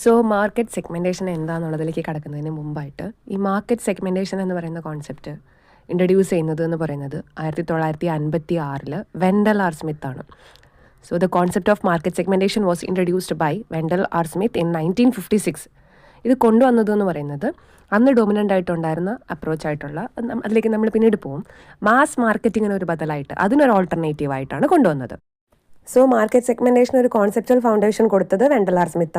So market segmentation എന്താണെന്നുള്ളതിലേക്ക് കടക്കുന്നതിന് മുമ്പായിട്ട് ഈ മാർക്കറ്റ് സെഗ്മെൻറ്റേഷൻ എന്ന് പറയുന്ന കോൺസെപ്റ്റ് ഇൻട്രൊഡ്യൂസ് ചെയ്യുന്നത് എന്ന് പറയുന്നത് 1956 വെൻഡൽ ആർ സ്മിത്ത് ആണ്. So the concept of market segmentation was introduced by Wendell R Smith in 1956. ഇത് കൊണ്ടുവന്നത് എന്ന് പറയുന്നത് അന്ന് ഡൊമിനൻ്റ് ആയിട്ടുണ്ടായിരുന്ന അപ്രോച്ച് ആയിട്ടുള്ള, അതിലേക്ക് നമ്മൾ പിന്നീട് പോവും, മാസ് മാർക്കറ്റിങ്ങിന് ഒരു ബദലായിട്ട് അതിനൊരു ഓൾട്ടർനേറ്റീവ് ആയിട്ടാണ് കൊണ്ടുവന്നത്. സോ മാർക്കറ്റ് സെഗ്മെൻറ്റേഷൻ ഒരു കോൺസെപ്റ്റൽ ഫൗണ്ടേഷൻ കൊടുത്തത് വെൻഡൽ ആർ സ്മിത്ത്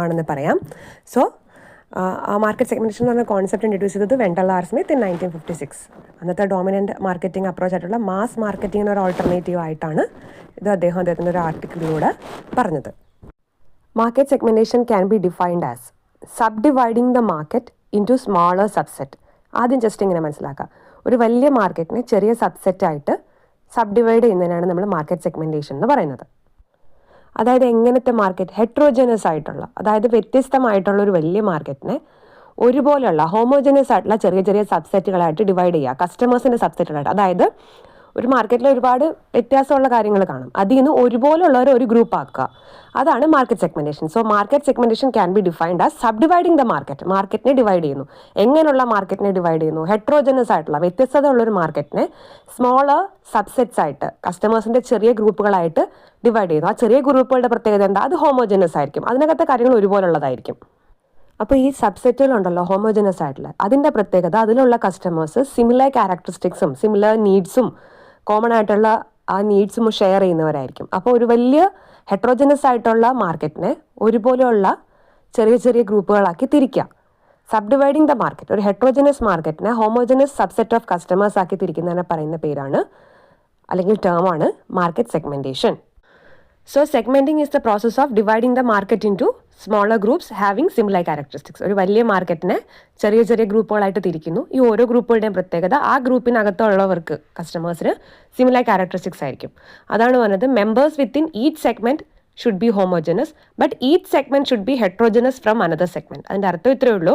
ആണെന്ന് പറയാം. സോ ആ മാർക്കറ്റ് സെഗ്മെൻറ്റേഷൻ എന്ന് പറഞ്ഞ കോൺസെപ്റ്റ് ഇൻട്രൊഡ്യൂസ് ചെയ്തത് വെൻഡൽ ആർ സ്മിത്ത് ഇൻ 1956. അന്നത്തെ ഡോമിനൻ്റ് മാർക്കറ്റിംഗ് അപ്രോച്ച് ആയിട്ടുള്ള മാസ് മാർക്കറ്റിങ്ങിന് ഒരു ഓൾട്ടർനേറ്റീവ് ആയിട്ടാണ് ഇത് അദ്ദേഹത്തിൻ്റെ ഒരു ആർട്ടിക്കിളിലൂടെ പറഞ്ഞത്. Market segmentation can be defined as subdividing the market into smaller subset. ആദ്യം ജസ്റ്റ് ഇങ്ങനെ മനസ്സിലാക്കുക, ഒരു വലിയ മാർക്കറ്റിനെ ചെറിയ സബ്സെറ്റായിട്ട് സബ്ഡിവൈഡ് ചെയ്യുന്നതിനാണ് നമ്മൾ മാർക്കറ്റ് സെഗ്മെൻറ്റേഷൻ എന്ന് പറയുന്നത്. അതായത് എങ്ങനത്തെ മാർക്കറ്റ്? ഹെട്രോജനസ് ആയിട്ടുള്ള, അതായത് വ്യത്യസ്തമായിട്ടുള്ള ഒരു വലിയ മാർക്കറ്റിനെ ഒരുപോലെയുള്ള ഹോമോജനസ് ആയിട്ടുള്ള ചെറിയ ചെറിയ സബ്സെറ്റുകളായിട്ട് ഡിവൈഡ് ചെയ്യുക, കസ്റ്റമേഴ്സിൻ്റെ സബ്സെറ്റുകളായിട്ട്. അതായത് ഒരു മാർക്കറ്റിൽ ഒരുപാട് വ്യത്യാസമുള്ള കാര്യങ്ങൾ കാണും, അതിൽ നിന്ന് ഒരുപോലുള്ളവരെ ഒരു ഗ്രൂപ്പ് ആക്കുക, അതാണ് market segmentation. So market segmentation can be defined as subdividing the market. മാർക്കറ്റിനെ ഡിവൈഡ് ചെയ്യുന്നു. എങ്ങനെയുള്ള മാർക്കറ്റിനെ ഡിവൈഡ് ചെയ്യുന്നു? ഹെട്രോജനസ് ആയിട്ടുള്ള, വ്യത്യസ്തത ഉള്ളൊരു മാർക്കറ്റിനെ സ്മോളർ സബ്സെറ്റ്സ് ആയിട്ട്, കസ്റ്റമേഴ്സിൻ്റെ ചെറിയ ഗ്രൂപ്പുകളായിട്ട് ഡിവൈഡ് ചെയ്യുന്നു. ആ ചെറിയ ഗ്രൂപ്പുകളുടെ പ്രത്യേകത എന്താ? അത് ഹോമോജനസ് ആയിരിക്കും, അതിനകത്തെ കാര്യങ്ങൾ ഒരുപോലുള്ളതായിരിക്കും. അപ്പോൾ ഈ സബ്സെറ്റുകളുണ്ടല്ലോ ഹോമോജനസ് ആയിട്ടുള്ള, അതിൻ്റെ പ്രത്യേകത അതിലുള്ള കസ്റ്റമേഴ്സ് സിമിലർ ക്യാരക്ടറിസ്റ്റിക്സും സിമിലർ നീഡ്സും കോമൺ ആയിട്ടുള്ള ആ നീഡ്സും ഷെയർ ചെയ്യുന്നവരായിരിക്കും. അപ്പോൾ ഒരു വലിയ ഹെട്രോജനസ് ആയിട്ടുള്ള മാർക്കറ്റിനെ ഒരുപോലെയുള്ള ചെറിയ ചെറിയ ഗ്രൂപ്പുകളാക്കി തിരിക്കുക. സബ് ഡിവൈഡിങ് ദ മാർക്കറ്റ്, ഒരു ഹെട്രോജനസ് മാർക്കറ്റിനെ ഹോമോജനസ് സബ്സെറ്റ് ഓഫ് കസ്റ്റമേഴ്സ് ആക്കി തിരിക്കുന്നതിനെ പറയുന്ന പേരാണ്, അല്ലെങ്കിൽ ടേമാണ്, market segmentation. So segmenting is the process of dividing the market into smaller groups having similar characteristics. ഒരു വലിയ മാർക്കറ്റിനെ ചെറിയ ചെറിയ ഗ്രൂപ്പുകളായിട്ട് തിരിക്കുന്നു. ഈ ഓരോ ഗ്രൂപ്പുകളുടെയും പ്രത്യേകത ആ ഗ്രൂപ്പിനകത്തുള്ളവർക്ക്, കസ്റ്റമേഴ്സിന് സിമിലർ ക്യാരക്ടറിസ്റ്റിക്സ് ആയിരിക്കും. അതാണ് പറഞ്ഞത് members within each segment should be homogeneous but each segment should B heterogeneous from another segment. അതിൻ്റെ അർത്ഥം ഇത്രയേ ഉള്ളൂ,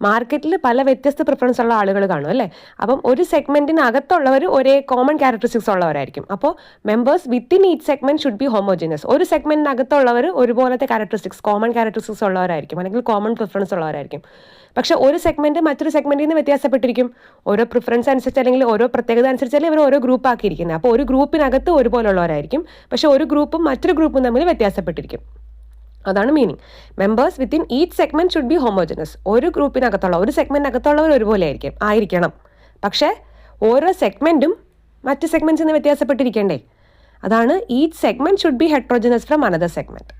മാർക്കറ്റിൽ പല വ്യത്യസ്ത പ്രിഫറൻസ് ഉള്ള ആളുകൾ കാണും അല്ലേ. അപ്പം ഒരു സെഗ്മെൻറ്റിനകത്തുള്ളവർ ഒരേ കോമൺ ക്യാരക്ടറിസ്റ്റിക്സ് ഉള്ളവരായിരിക്കും. അപ്പോൾ members within each segment should be homogeneous. ഒരു സെഗ്മെൻറ്റിനകത്തുള്ളവർ ഒരുപോലത്തെ ക്യാരക്ടറിസ്റ്റിക്സ്, കോമൺ ക്യാരക്ടറിസ്റ്റിക്സ് ഉള്ളവരായിരിക്കും, അല്ലെങ്കിൽ കോമൺ പ്രിഫറൻസ് ഉള്ളവരായിരിക്കും. പക്ഷേ ഒരു സെഗ്മെൻറ്റ് മറ്റൊരു സെഗ്മെൻറ്റിൽ നിന്ന് വ്യത്യാസപ്പെട്ടിരിക്കും. ഓരോ പ്രിഫറൻസ് അനുസരിച്ച് അല്ലെങ്കിൽ ഓരോ പ്രത്യേകത അനുസരിച്ചല്ലേ ഇവർ ഓരോ ഗ്രൂപ്പ് ആക്കിയിരിക്കുന്നത്. അപ്പോൾ ഒരു ഗ്രൂപ്പിനകത്ത് ഒരുപോലുള്ളവരായിരിക്കും, പക്ഷേ ഒരു ഗ്രൂപ്പും മറ്റൊരു ഗ്രൂപ്പും തമ്മിൽ വ്യത്യാസപ്പെട്ടിരിക്കും. അതാണ് meaning. Members within each segment should be homogeneous. ഒരു ഗ്രൂപ്പിനകത്തുള്ള, ഒരു സെഗ്മെൻറ്റിനകത്തുള്ളവർ ഒരുപോലെ ആയിരിക്കണം. പക്ഷേ ഓരോ സെഗ്മെൻറ്റും മറ്റ് സെഗ്മെൻറ്റ്സിൽ നിന്ന് വ്യത്യാസപ്പെട്ടിരിക്കേണ്ടേ. അതാണ് each segment should B heterogeneous from another segment.